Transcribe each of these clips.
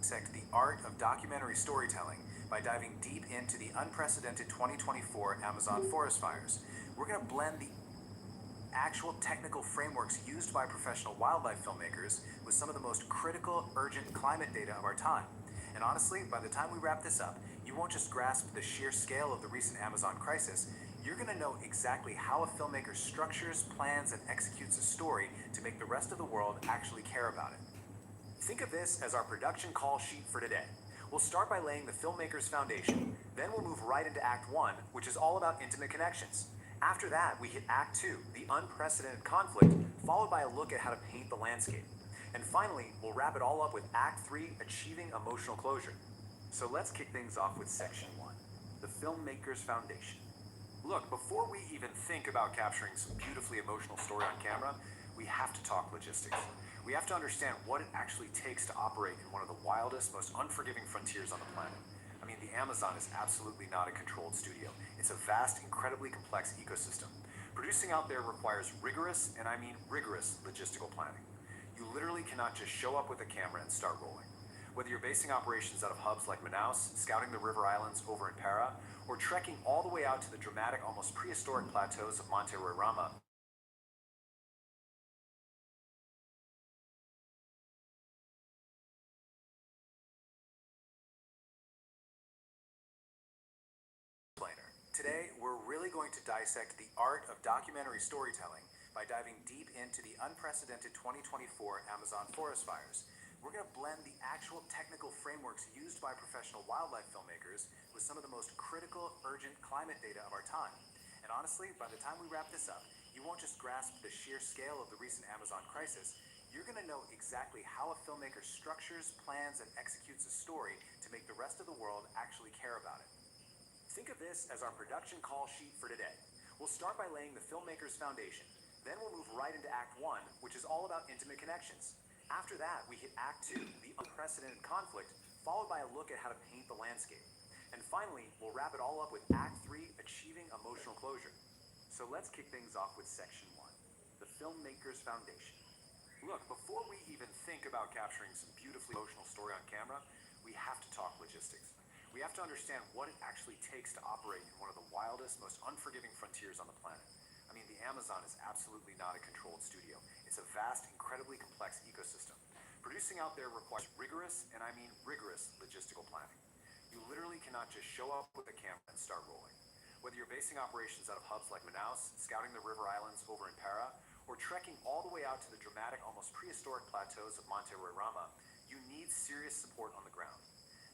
dissect the art of documentary storytelling by diving deep into the unprecedented 2024 Amazon forest fires. We're going to blend the actual technical frameworks used by professional wildlife filmmakers with some of the most critical, urgent climate data of our time. And honestly, by the time we wrap this up, you won't just grasp the sheer scale of the recent Amazon crisis, you're going to know exactly how a filmmaker structures, plans, and executes a story to make the rest of the world actually care about it. Think of this as our production call sheet for today. We'll start by laying the filmmaker's foundation, then we'll move right into Act 1, which is all about intimate connections. After that, we hit Act 2, the unprecedented conflict, followed by a look at how to paint the landscape. And finally, we'll wrap it all up with Act 3, achieving emotional closure. So let's kick things off with Section 1, the filmmaker's foundation. Look, before we even think about capturing some beautifully emotional story on camera, we have to talk logistics. We have to understand what it actually takes to operate in one of the wildest, most unforgiving frontiers on the planet. I mean, the Amazon is absolutely not a controlled studio. It's a vast, incredibly complex ecosystem. Producing out there requires rigorous, and I mean rigorous, logistical planning. You literally cannot just show up with a camera and start rolling. Whether you're basing operations out of hubs like Manaus, scouting the river islands over in Para, or trekking all the way out to the dramatic, almost prehistoric plateaus of Monte Roraima, today, we're really going to dissect the art of documentary storytelling by diving deep into the unprecedented 2024 Amazon forest fires. We're going to blend the actual technical frameworks used by professional wildlife filmmakers with some of the most critical, urgent climate data of our time. And honestly, by the time we wrap this up, you won't just grasp the sheer scale of the recent Amazon crisis, you're going to know exactly how a filmmaker structures, plans, and executes a story to make the rest of the world actually care about it. Think of this as our production call sheet for today. We'll start by laying the filmmaker's foundation. Then we'll move right into Act 1, which is all about intimate connections. After that, we hit Act 2, the unprecedented conflict, followed by a look at how to paint the landscape. And finally, we'll wrap it all up with Act 3, achieving emotional closure. So let's kick things off with Section 1, the filmmaker's foundation. Look, before we even think about capturing some beautifully emotional story on camera, we have to talk logistics. We have to understand what it actually takes to operate in one of the wildest, most unforgiving frontiers on the planet. I mean, the Amazon is absolutely not a controlled studio. It's a vast, incredibly complex ecosystem. Producing out there requires rigorous, and I mean rigorous, logistical planning. You literally cannot just show up with a camera and start rolling. Whether you're basing operations out of hubs like Manaus, scouting the river islands over in Para, or trekking all the way out to the dramatic, almost prehistoric plateaus of Monte Roraima, you need serious support on the ground.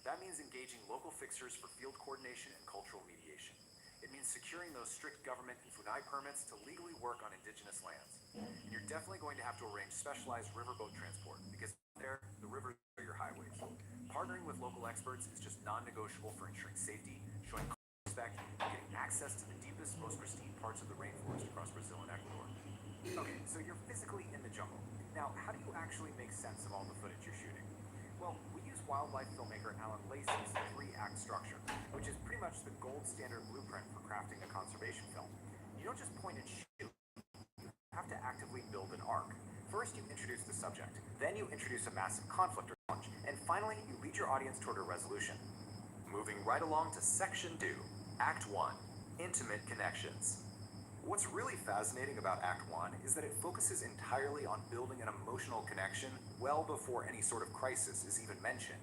That means engaging local fixers for field coordination and cultural mediation. It means securing those strict government and FUNAI permits to legally work on indigenous lands. And you're definitely going to have to arrange specialized riverboat transport because there, the rivers are your highways. Partnering with local experts is just non-negotiable for ensuring safety, showing respect, and getting access to the deepest, most pristine parts of the rainforest across Brazil and Ecuador. Okay, so you're physically in the jungle. Now, how do you actually make sense of all the footage you're shooting? Well, we use wildlife filmmaker Alan Lacey's 3-act structure, which is pretty much the gold standard blueprint for crafting a conservation film. You don't just point and shoot, you have to actively build an arc. First, you introduce the subject, then you introduce a massive conflict or challenge, and finally, you lead your audience toward a resolution. Moving right along to Section 2, Act 1, Intimate Connections. What's really fascinating about Act 1 is that it focuses entirely on building an emotional connection well before any sort of crisis is even mentioned.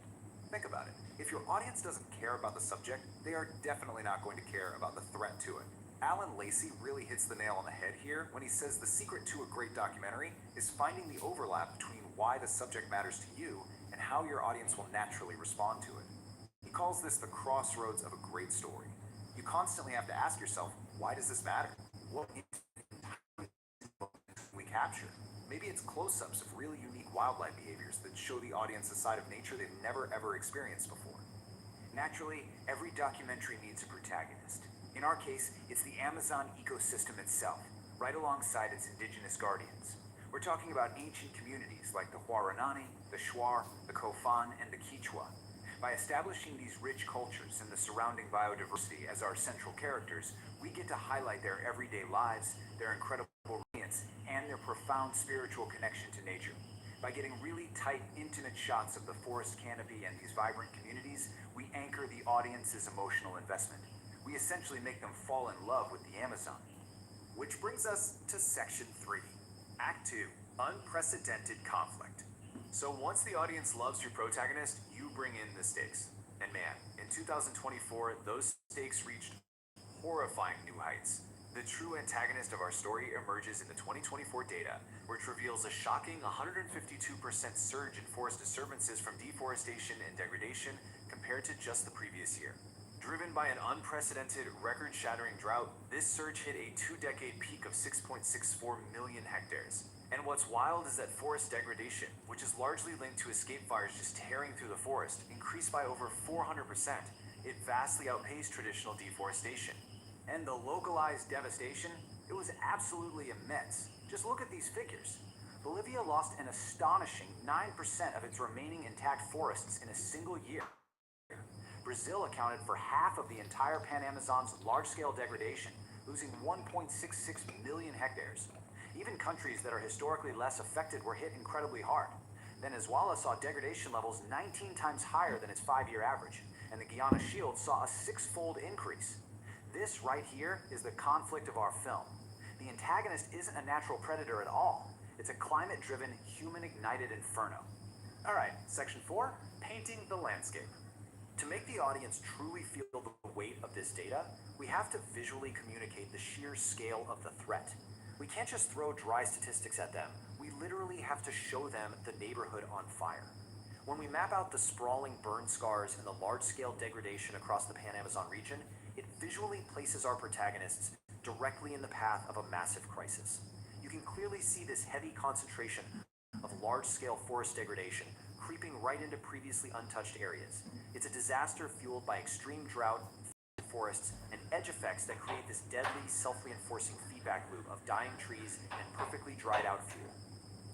Think about it. If your audience doesn't care about the subject, they are definitely not going to care about the threat to it. Alan Lacey really hits the nail on the head here when he says the secret to a great documentary is finding the overlap between why the subject matters to you and how your audience will naturally respond to it. He calls this the crossroads of a great story. You constantly have to ask yourself, why does this matter? What we capture? Maybe it's close-ups of really unique wildlife behaviors that show the audience a side of nature they've never ever experienced before. Naturally, every documentary needs a protagonist. In our case, it's the Amazon ecosystem itself, right alongside its indigenous guardians. We're talking about ancient communities like the Huaranani, the Shuar, the Kofan, and the Quichua. By establishing these rich cultures and the surrounding biodiversity as our central characters, we get to highlight their everyday lives, their incredible resilience, and their profound spiritual connection to nature. By getting really tight, intimate shots of the forest canopy and these vibrant communities, we anchor the audience's emotional investment. We essentially make them fall in love with the Amazon. Which brings us to Section 3, Act 2, Unprecedented Conflict. So once the audience loves your protagonist, you bring in the stakes. And man, in 2024, those stakes reached horrifying new heights. The true antagonist of our story emerges in the 2024 data, which reveals a shocking 152% surge in forest disturbances from deforestation and degradation compared to just the previous year. Driven by an unprecedented, record-shattering drought, this surge hit a two-decade peak of 6.64 million hectares. And what's wild is that forest degradation, which is largely linked to escape fires just tearing through the forest, increased by over 400%. It vastly outpaced traditional deforestation. And the localized devastation, it was absolutely immense. Just look at these figures. Bolivia lost an astonishing 9% of its remaining intact forests in a single year. Brazil accounted for half of the entire Pan-Amazon's large-scale degradation, losing 1.66 million hectares. Even countries that are historically less affected were hit incredibly hard. Venezuela saw degradation levels 19 times higher than its 5-year average, and the Guiana Shield saw a 6-fold increase. This right here is the conflict of our film. The antagonist isn't a natural predator at all. It's a climate-driven, human-ignited inferno. All right, Section 4, Painting the Landscape. To make the audience truly feel the weight of this data, we have to visually communicate the sheer scale of the threat. We can't just throw dry statistics at them. We literally have to show them the neighborhood on fire. When we map out the sprawling burn scars and the large-scale degradation across the Pan-Amazon region, it visually places our protagonists directly in the path of a massive crisis. You can clearly see this heavy concentration of large-scale forest degradation creeping right into previously untouched areas. It's a disaster fueled by extreme drought, forests, and edge effects that create this deadly, self-reinforcing feedback loop of dying trees and perfectly dried-out fuel.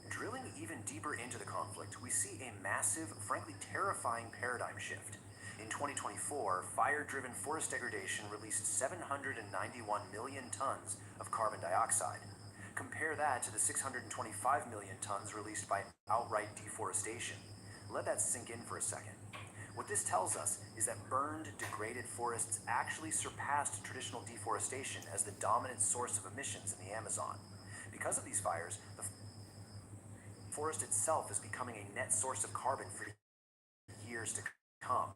Drilling even deeper into the conflict, we see a massive, frankly terrifying paradigm shift. In 2024, fire-driven forest degradation released 791 million tons of carbon dioxide. Compare that to the 625 million tons released by outright deforestation. Let that sink in for a second. What this tells us is that burned, degraded forests actually surpassed traditional deforestation as the dominant source of emissions in the Amazon. Because of these fires, the forest itself is becoming a net source of carbon for years to come,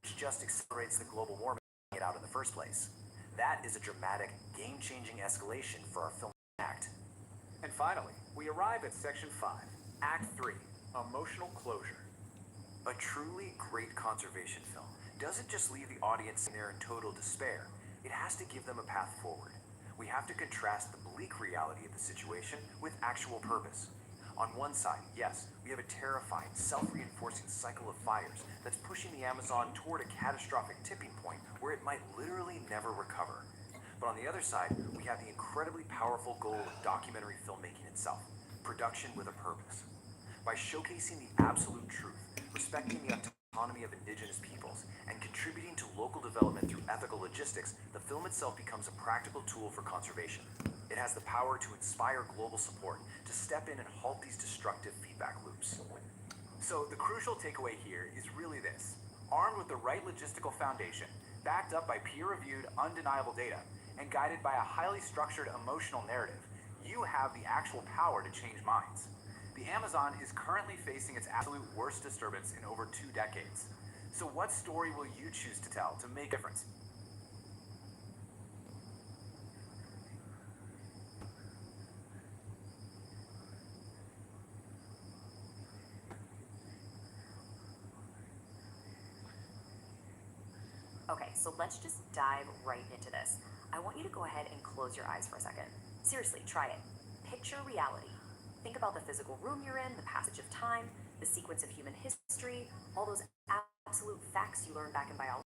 which just accelerates the global warming it out in the first place. That is a dramatic, game-changing escalation for our film act. And finally, we arrive at Section 5, Act 3, Emotional Closure. A truly great conservation film doesn't just leave the audience in there in total despair. It has to give them a path forward. We have to contrast the bleak reality of the situation with actual purpose. On one side, yes, we have a terrifying, self-reinforcing cycle of fires that's pushing the Amazon toward a catastrophic tipping point where it might literally never recover. But on the other side, we have the incredibly powerful goal of documentary filmmaking itself, production with a purpose. By showcasing the absolute truth, respecting the autonomy of indigenous peoples, and contributing to local development through ethical logistics, the film itself becomes a practical tool for conservation. It has the power to inspire global support, to step in and halt these destructive feedback loops. So the crucial takeaway here is really this. Armed with the right logistical foundation, backed up by peer-reviewed, undeniable data, and guided by a highly structured emotional narrative, you have the actual power to change minds. The Amazon is currently facing its absolute worst disturbance in over 2 decades. So what story will you choose to tell to make a difference? Okay, so let's just dive right into this. I want you to go ahead and close your eyes for a second. Seriously, try it. Picture reality. Think about the physical room you're in, the passage of time, the sequence of human history, all those absolute facts you learned back in biology.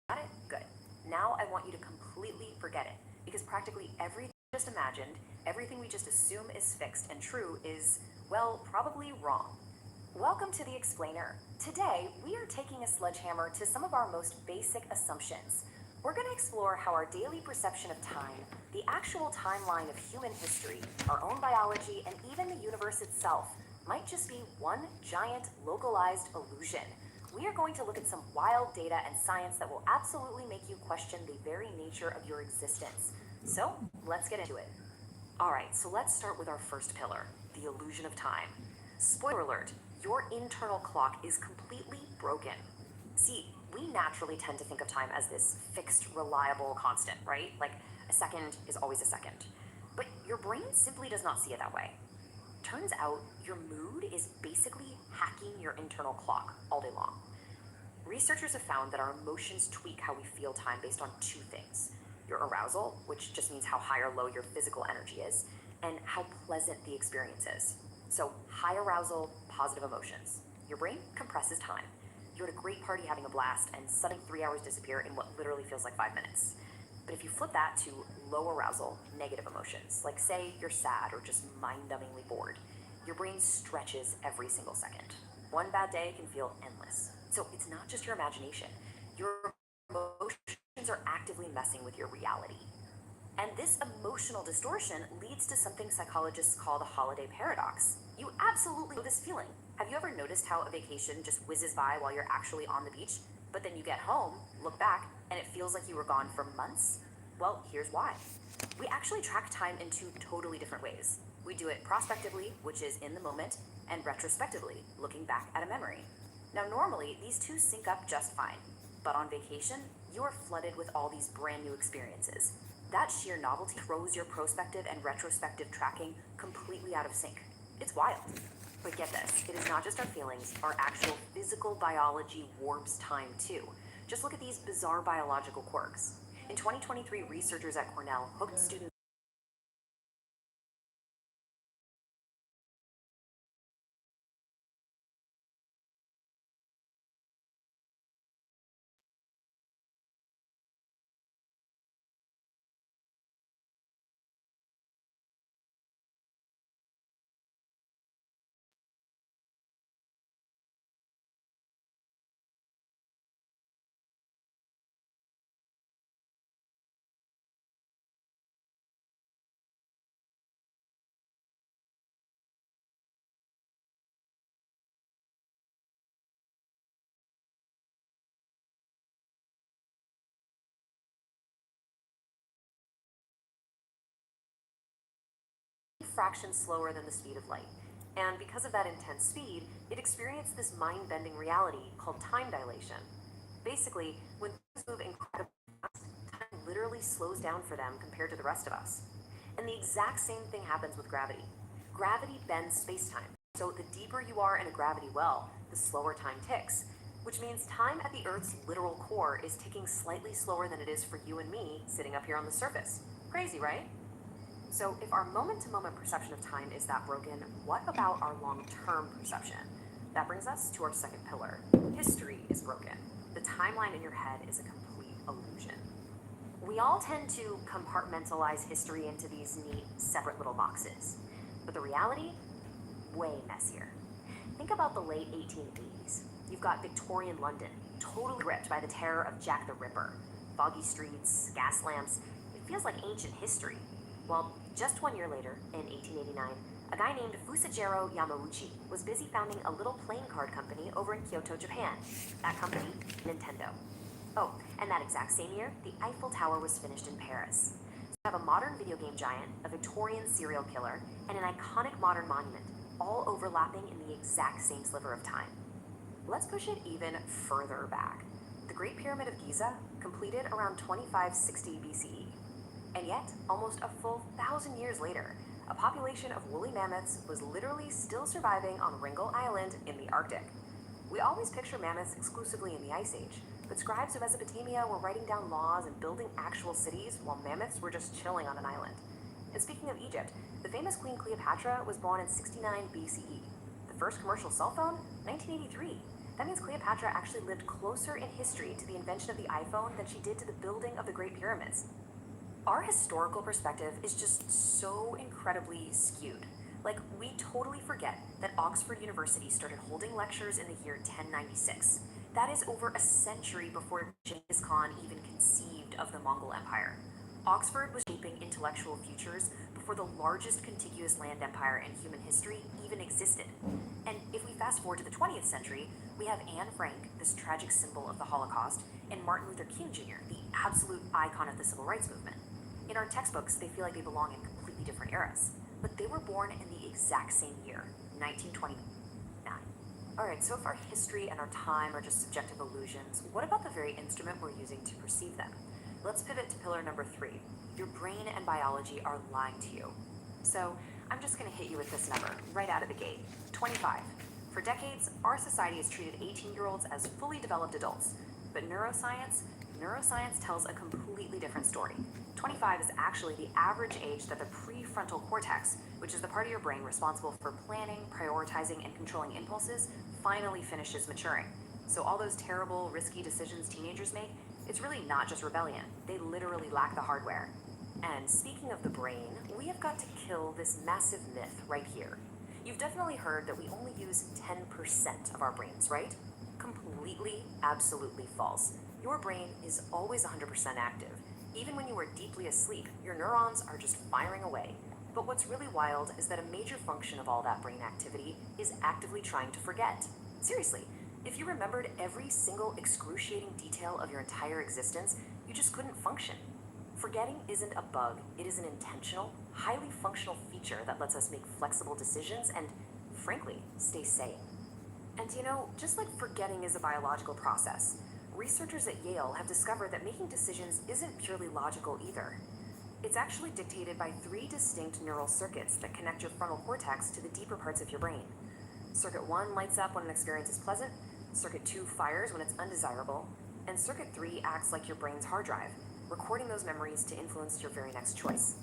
Got it? Good. Now I want you to completely forget it, because practically everything we just imagined, everything we just assume is fixed and true is, well, probably wrong. Welcome to The Explainer. Today, we are taking a sledgehammer to some of our most basic assumptions. We're going to explore how our daily perception of time, the actual timeline of human history, our own biology, and even the universe itself might just be one giant localized illusion. We are going to look at some wild data and science that will absolutely make you question the very nature of your existence. So, let's get into it. Alright, so let's start with our first pillar, the illusion of time. Spoiler alert, your internal clock is completely broken. See, we naturally tend to think of time as this fixed, reliable constant, right? Like, a second is always a second. But your brain simply does not see it that way. Turns out, your mood is basically hacking your internal clock all day long. Researchers have found that our emotions tweak how we feel time based on two things: your arousal, which just means how high or low your physical energy is, and how pleasant the experience is. So, high arousal, positive emotions. Your brain compresses time. You're at a great party having a blast, and suddenly 3 hours disappear in what literally feels like 5 minutes. But if you flip that to low arousal, negative emotions, like say you're sad or just mind-numbingly bored, your brain stretches every single second. One bad day can feel endless. So it's not just your imagination. Your emotions are actively messing with your reality. And this emotional distortion leads to something psychologists call the holiday paradox. You absolutely know this feeling. Have you ever noticed how a vacation just whizzes by while you're actually on the beach, but then you get home, look back, and it feels like you were gone for months? Well, here's why. We actually track time in two totally different ways. We do it prospectively, which is in the moment, and retrospectively, looking back at a memory. Now, normally, these two sync up just fine. But on vacation, you are flooded with all these brand new experiences. That sheer novelty throws your prospective and retrospective tracking completely out of sync. It's wild. But get this, it is not just our feelings, our actual physical biology warps time too. Just look at these bizarre biological quirks. In 2023, researchers at Cornell hooked students fractions slower than the speed of light. And because of that intense speed, it experienced this mind-bending reality called time dilation. Basically, when things move incredibly fast, time literally slows down for them compared to the rest of us. And the exact same thing happens with gravity. Gravity bends space-time. So the deeper you are in a gravity well, the slower time ticks, which means time at the Earth's literal core is ticking slightly slower than it is for you and me sitting up here on the surface. Crazy, right? So if our moment-to-moment perception of time is that broken, what about our long-term perception? That brings us to our second pillar. History is broken. The timeline in your head is a complete illusion. We all tend to compartmentalize history into these neat, separate little boxes. But the reality? Way messier. Think about the late 1880s. You've got Victorian London, totally gripped by the terror of Jack the Ripper. Foggy streets, gas lamps, it feels like ancient history. Well, just 1 year later, in 1889, a guy named Fusajiro Yamauchi was busy founding a little playing card company over in Kyoto, Japan. That company, Nintendo. Oh, and that exact same year, the Eiffel Tower was finished in Paris. So you have a modern video game giant, a Victorian serial killer, and an iconic modern monument, all overlapping in the exact same sliver of time. Let's push it even further back. The Great Pyramid of Giza, completed around 2560 BCE. And yet, almost a full 1,000 years later, a population of woolly mammoths was literally still surviving on Ringle Island in the Arctic. We always picture mammoths exclusively in the Ice Age, but scribes of Mesopotamia were writing down laws and building actual cities while mammoths were just chilling on an island. And speaking of Egypt, the famous Queen Cleopatra was born in 69 BCE. The first commercial cell phone? 1983. That means Cleopatra actually lived closer in history to the invention of the iPhone than she did to the building of the Great Pyramids. Our historical perspective is just so incredibly skewed. Like, we totally forget that Oxford University started holding lectures in the year 1096. That is over a century before Genghis Khan even conceived of the Mongol Empire. Oxford was shaping intellectual futures before the largest contiguous land empire in human history even existed. And if we fast forward to the 20th century, we have Anne Frank, this tragic symbol of the Holocaust, and Martin Luther King Jr., the absolute icon of the civil rights movement. In our textbooks, they feel like they belong in completely different eras, but they were born in the exact same year, 1929. Alright, so if our history and our time are just subjective illusions, what about the very instrument we're using to perceive them? Let's pivot to pillar number 3. Your brain and biology are lying to you. So, I'm just going to hit you with this number, right out of the gate. 25. For decades, our society has treated 18-year-olds as fully developed adults. But neuroscience tells a completely different story. 25 is actually the average age that the prefrontal cortex, which is the part of your brain responsible for planning, prioritizing, and controlling impulses, finally finishes maturing. So all those terrible, risky decisions teenagers make, it's really not just rebellion. They literally lack the hardware. And speaking of the brain, we have got to kill this massive myth right here. You've definitely heard that we only use 10% of our brains, right? Completely, absolutely false. Your brain is always 100% active. Even when you are deeply asleep, your neurons are just firing away. But what's really wild is that a major function of all that brain activity is actively trying to forget. Seriously, if you remembered every single excruciating detail of your entire existence, you just couldn't function. Forgetting isn't a bug, it is an intentional, highly functional feature that lets us make flexible decisions and, frankly, stay sane. And you know, just like forgetting is a biological process, researchers at Yale have discovered that making decisions isn't purely logical either. It's actually dictated by 3 distinct neural circuits that connect your frontal cortex to the deeper parts of your brain. Circuit 1 lights up when an experience is pleasant, Circuit 2 fires when it's undesirable, and Circuit 3 acts like your brain's hard drive, recording those memories to influence your very next choice.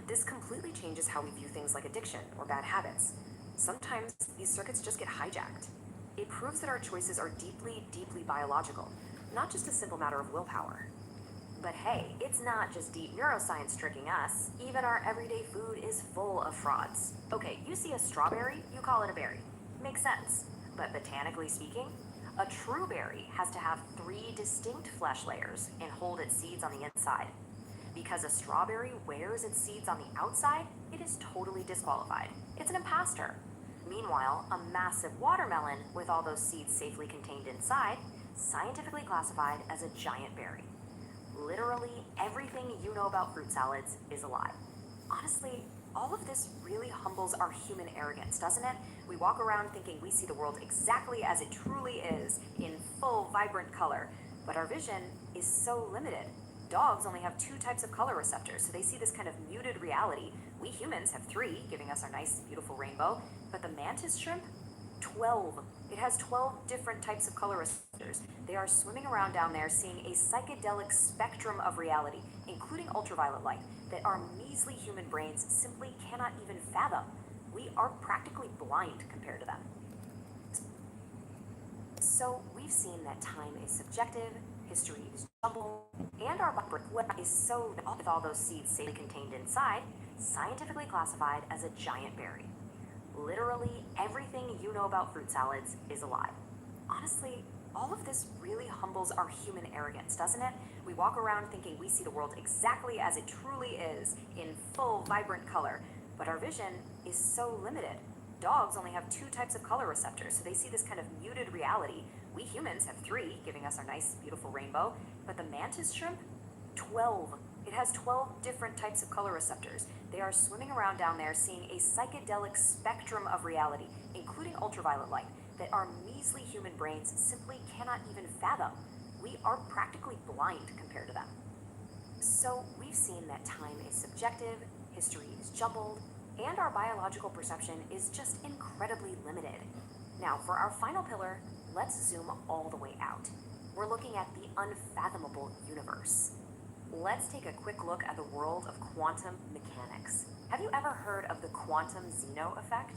This completely changes how we view things like addiction or bad habits. Sometimes these circuits just get hijacked. It proves that our choices are deeply, deeply biological, not just a simple matter of willpower. But hey, it's not just deep neuroscience tricking us. Even our everyday food is full of frauds. Okay, you see a strawberry, you call it a berry. Makes sense. But botanically speaking, a true berry has to have 3 distinct flesh layers and hold its seeds on the inside. Because a strawberry wears its seeds on the outside, it is totally disqualified. It's an imposter. Meanwhile, a massive watermelon with all those seeds safely contained inside, scientifically classified as a giant berry. Literally everything you know about fruit salads is a lie. Honestly, all of this really humbles our human arrogance, doesn't it? We walk around thinking we see the world exactly as it truly is, in full, vibrant color, but our vision is so limited. Dogs only have 2 types of color receptors, so they see this kind of muted reality. We humans have 3, giving us our nice, beautiful rainbow, but the mantis shrimp, 12. It has 12 different types of color receptors. They are swimming around down there seeing a psychedelic spectrum of reality, including ultraviolet light, that our measly human brains simply cannot even fathom. We are practically blind compared to them. So we've seen that time is subjective, history is jumbled, and our brain is so with all those seeds safely contained inside, scientifically classified as a giant berry. Literally everything you know about fruit salads is a lie. Honestly, all of this really humbles our human arrogance, doesn't it? We walk around thinking we see the world exactly as it truly is, in full, vibrant color, but our vision is so limited. Dogs only have 2 types of color receptors, so they see this kind of muted reality. We humans have 3, giving us our nice, beautiful rainbow, but the mantis shrimp, 12. It has 12 different types of color receptors. They are swimming around down there seeing a psychedelic spectrum of reality, including ultraviolet light, that our measly human brains simply cannot even fathom. We are practically blind compared to them. So we've seen that time is subjective, history is jumbled, and our biological perception is just incredibly limited. Now, for our final pillar, let's zoom all the way out. We're looking at the unfathomable universe. Let's take a quick look at the world of quantum mechanics. Have you ever heard of the quantum Zeno effect?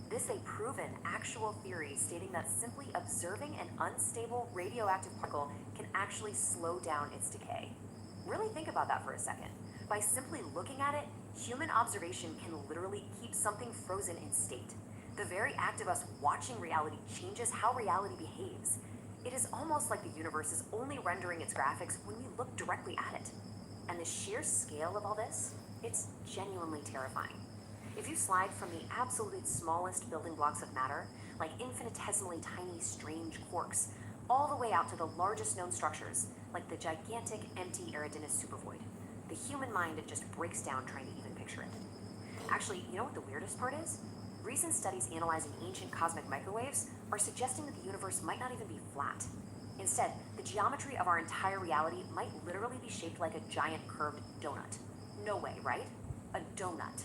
This is a proven, actual theory stating that simply observing an unstable radioactive particle can actually slow down its decay. Really think about that for a second. By simply looking at it, human observation can literally keep something frozen in state. The very act of us watching reality changes how reality behaves. It is almost like the universe is only rendering its graphics when we look directly at it. And the sheer scale of all this, it's genuinely terrifying. If you slide from the absolute smallest building blocks of matter, like infinitesimally tiny, strange quarks, all the way out to the largest known structures, like the gigantic, empty Eridanus supervoid, the human mind just breaks down trying to even picture it. Actually, you know what the weirdest part is? Recent studies analyzing ancient cosmic microwaves are suggesting that the universe might not even be flat. Instead, the geometry of our entire reality might literally be shaped like a giant curved donut. No way, right? A donut.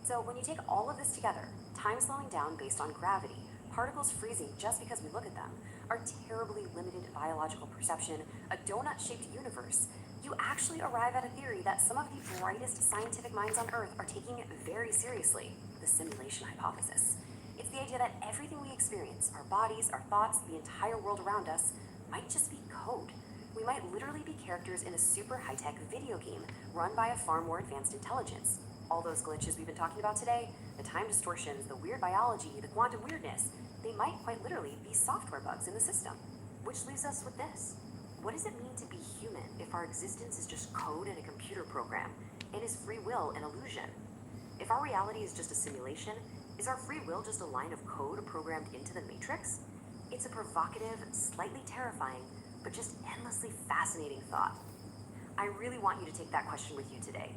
So when you take all of this together, time slowing down based on gravity, particles freezing just because we look at them, our terribly limited biological perception, a donut-shaped universe, you actually arrive at a theory that some of the brightest scientific minds on Earth are taking very seriously, the simulation hypothesis. It's the idea that everything we experience, our bodies, our thoughts, the entire world around us, might just be code. We might literally be characters in a super high-tech video game run by a far more advanced intelligence. All those glitches we've been talking about today, the time distortions, the weird biology, the quantum weirdness, they might quite literally be software bugs in the system. Which leaves us with this. What does it mean to be human if our existence is just code in a computer program? And is free will an illusion? If our reality is just a simulation, is our free will just a line of code programmed into the matrix? It's a provocative, slightly terrifying, but just endlessly fascinating thought. I really want you to take that question with you today.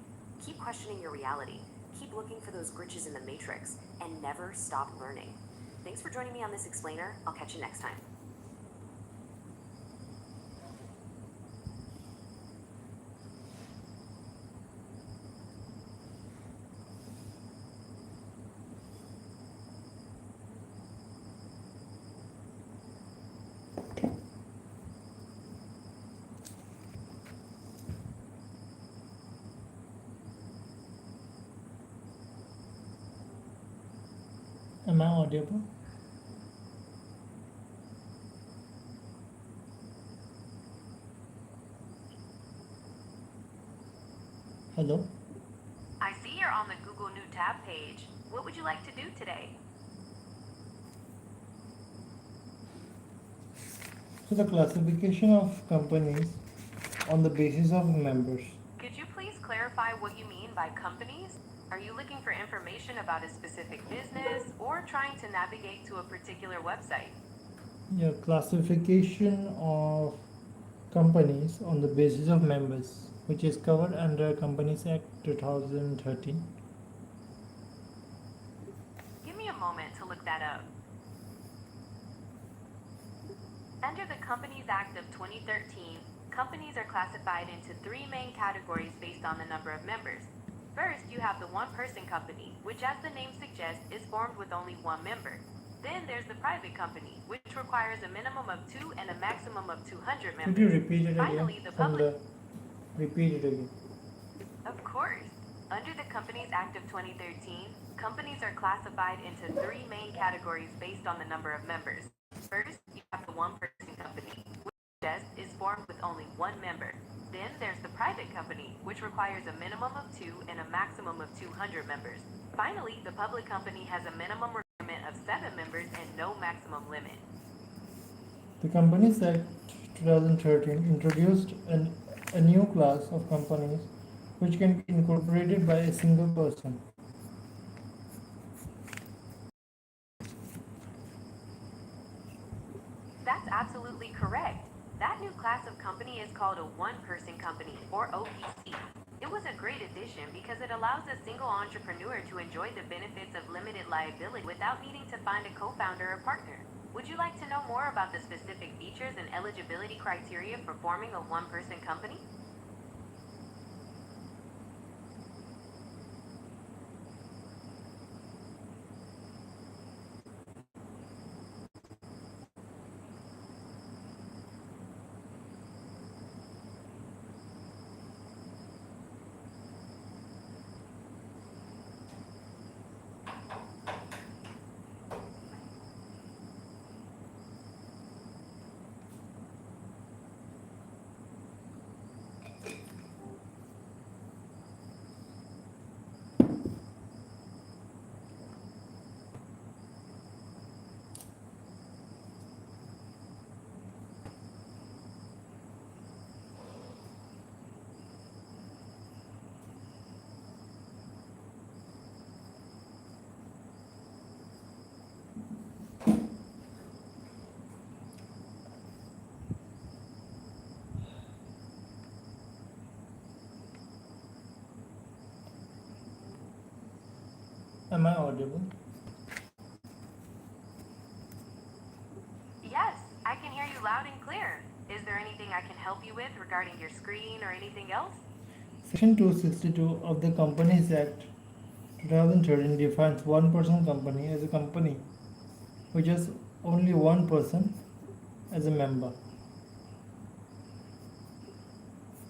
Keep questioning your reality, keep looking for those glitches in the matrix, and never stop learning. Thanks for joining me on this explainer. I'll catch you next time. Am I audible? Hello? I see you're on the Google New Tab page. What would you like to do today? So the classification of companies on the basis of members. Could you please clarify what you mean by companies? Are you looking for information about a specific business or trying to navigate to a particular website? Yeah, classification of companies on the basis of members, which is covered under Companies Act 2013. Give me a moment to look that up. Under the Companies Act of 2013, companies are classified into three main categories based on the number of members. First, you have the one-person company, which, as the name suggests, is formed with only one member. Then there's the private company, which requires a minimum of 2 and a maximum of 200 members. Could you repeat it Finally, again? the public. Repeat it again. Of course. Under the Companies Act of 2013, companies are classified into three main categories based on the number of members. First, you have the one-person company, which is formed with only one member. Then there's the private company, which requires a minimum of 2 and a maximum of 200 members. Finally, the public company has a minimum requirement of 7 members and no maximum limit. The Companies Act 2013 introduced a new class of companies which can be incorporated by a single person. That's absolutely correct. That new class of company is called a one-person company, or OPC. It was a great addition because it allows a single entrepreneur to enjoy the benefits of limited liability without needing to find a co-founder or partner. Would you like to know more about the specific features and eligibility criteria for forming a one-person company? Am I audible? Yes, I can hear you loud and clear. Is there anything I can help you with regarding your screen or anything else? Section 262 of the Companies Act 2013 defines one-person company as a company which has only one person as a member.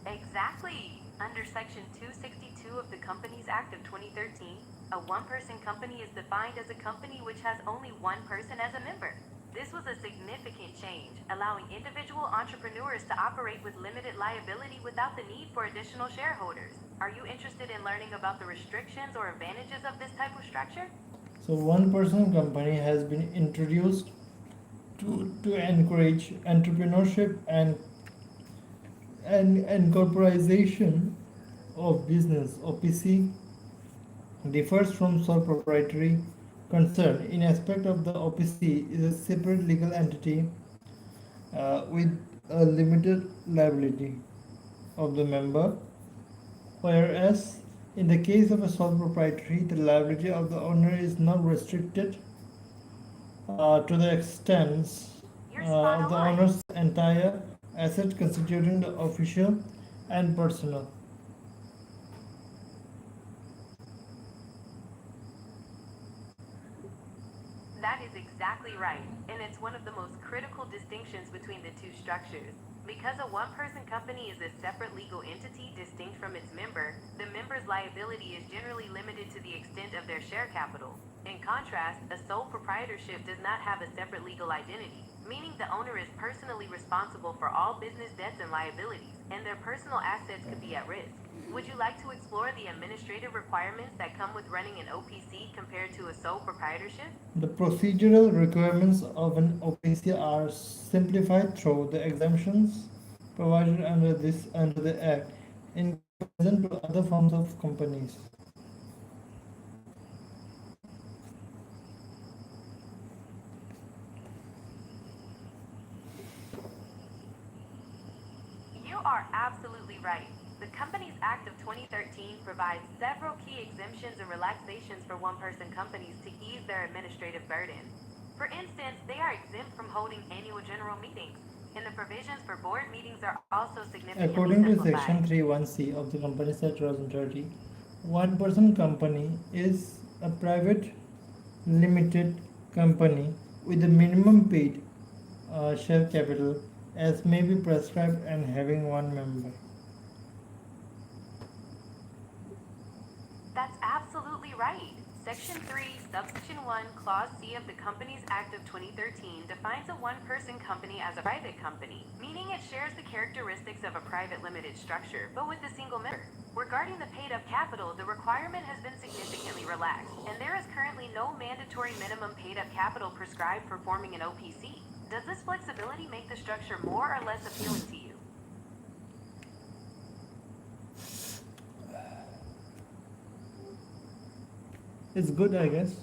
Exactly. Under Section 262 of the Companies Act of 2013, a one-person company is defined as a company which has only one person as a member. This was a significant change, allowing individual entrepreneurs to operate with limited liability without the need for additional shareholders. Are you interested in learning about the restrictions or advantages of this type of structure? So one-person company has been introduced to encourage entrepreneurship and corporatization of business. OPC differs from sole proprietary concern in aspect of the OPC is a separate legal entity with a limited liability of the member, whereas in the case of a sole proprietary, the liability of the owner is not restricted to the extent You're spot of the on. owner's entire asset constituting the official and personal. That is exactly right, and it's one of the most critical distinctions between the two structures. Because a one-person company is a separate legal entity distinct from its member, the member's liability is generally limited to the extent of their share capital. In contrast, a sole proprietorship does not have a separate legal identity, meaning the owner is personally responsible for all business debts and liabilities, and their personal assets could be at risk. Would you like to explore the administrative requirements that come with running an OPC compared to a sole proprietorship? The procedural requirements of an OPC are simplified through the exemptions provided under the Act in comparison to other forms of companies. You are absolutely right. The Companies Act of 2013 provides several key exemptions and relaxations for one-person companies to ease their administrative burden. For instance, they are exempt from holding annual general meetings, and the provisions for board meetings are also significantly According to simplified. Section 31C of the Companies Act 2030, one-person company is a private limited company with a minimum paid share capital as may be prescribed and having one member. That's absolutely right. Section 3, Subsection 1, Clause C of the Companies Act of 2013 defines a one-person company as a private company, meaning it shares the characteristics of a private limited structure, but with a single member. Regarding the paid-up capital, the requirement has been significantly relaxed, and there is currently no mandatory minimum paid-up capital prescribed for forming an OPC. Does this flexibility make the structure more or less appealing to you? It's good, I guess.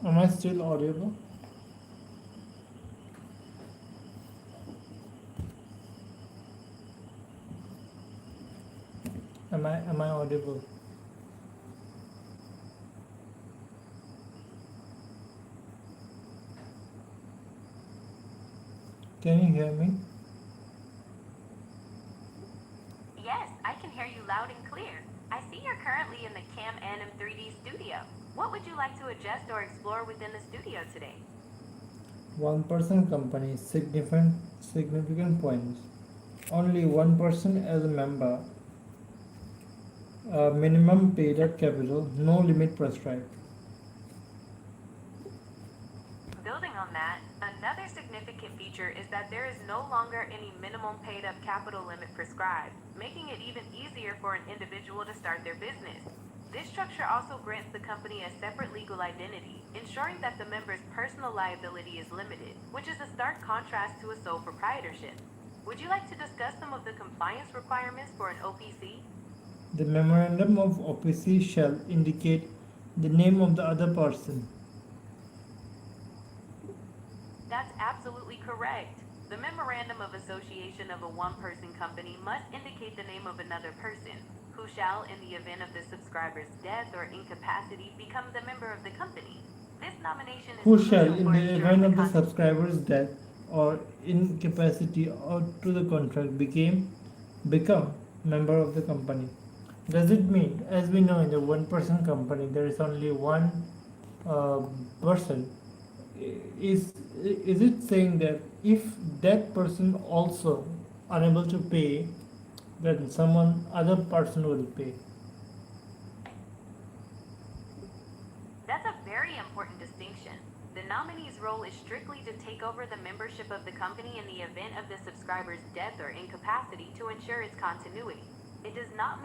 Am I still audible? Am I audible? Can you hear me? Yes, I can hear you loud and clear. I see you're currently in the Cam Anim 3D studio. What would you like to adjust or explore within the studio today? One-person company significant points. Only one person as a member. Minimum paid-up capital. No limit prescribed. Building on that, another significant feature is that there is no longer any minimum paid-up capital limit prescribed, making it even easier for an individual to start their business. This structure also grants the company a separate legal identity, ensuring that the member's personal liability is limited, which is a stark contrast to a sole proprietorship. Would you like to discuss some of the compliance requirements for an OPC? The memorandum of OPC shall indicate the name of the other person. That's absolutely correct. The memorandum of association of a one-person company must indicate the name of another person, who shall, in the event of the subscriber's death or incapacity, become the member of the company. This nomination is Who shall, crucial in for the ensuring event of the con- subscriber's death or incapacity or to the contract, become member of the company. Does it mean, as we know, in the one-person company, there is only one uh, person? Is it saying that if that person also unable to pay, then someone other person will pay? That's a very important distinction. The nominee's role is strictly to take over the membership of the company in the event of the subscriber's death or incapacity to ensure its continuity. It does not mean